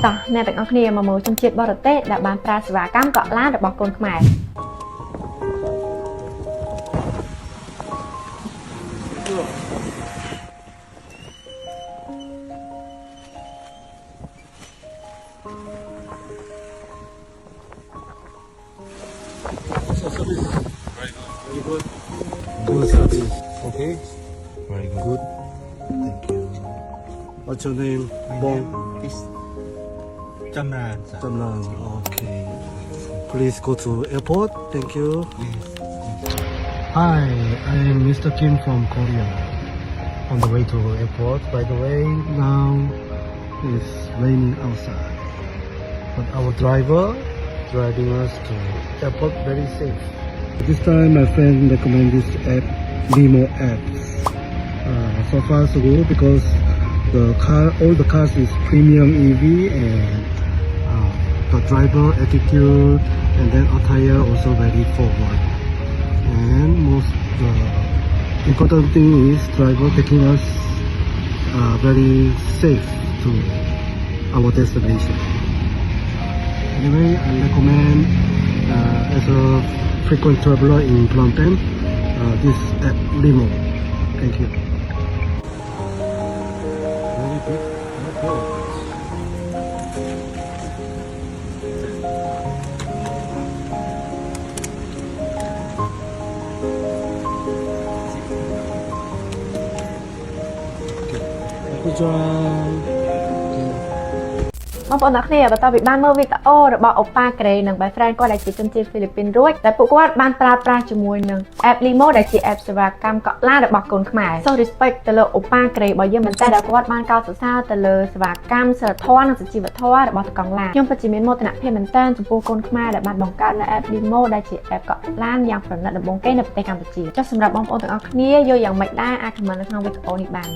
តោះអ្នកទាំងអស់គ្នាមកមើលជនជាតិបរទេសដែលបានប្រើសេវាកម្មកក់ឡានរបស់កូនខ្មែរ Very good. Good service. Okay. Very good. Thank you. What's your name? Bong. This Jamran. Jamran. Okay. Please go to airport. Thank you. Hi, I am Mr. Kim from Korea. On the way to airport. By the way, now it's raining outside, but our driver driving us to airport very safe. This time my friend recommend this app, Limo apps. So far so good because all the cars is premium EV and the driver attitude and then attire also very forward. And most the important thing is driver taking us very safe to our destination. Anyway, I recommend as a frequent traveler in Phnom Penh, this app Limo. Thank you. Very big airport. Good job. បងប្អូនអ្នកគ្នាបន្តពីបានមើលវីដេអូរបស់អូប៉ាក្រេនិង បែ friend គាត់ដែលជាជនជាតិហ្វីលីពីនរួចតែពួកគាត់បានប្រើប្រាស់ជាមួយនឹង app Limo ដែលជា app សេវាកម្មកក់ឡានរបស់កូនខ្មែរសូម respect ទៅលើអូប៉ាក្រេរបស់យើងមែនតើដែលគាត់បានកោតសរសើរទៅលើសេវាកម្មសីលធម៌និងសុជីវធម៌របស់កង់ឡានខ្ញុំពិតជាមានមោទនភាពមែនតើចំពោះកូនខ្មែរដែលបានបង្កើតនៅ app Limo ដែលជា app កក់ឡានយ៉ាងប្រណិតដំបូងគេនៅប្រទេសកម្ពុជាចុះសម្រាប់បងប្អូនទាំងអស់គ្នាយល់យ៉ាងម៉េចដែរអាច comment នៅក្នុងវីដេអូនេះបាន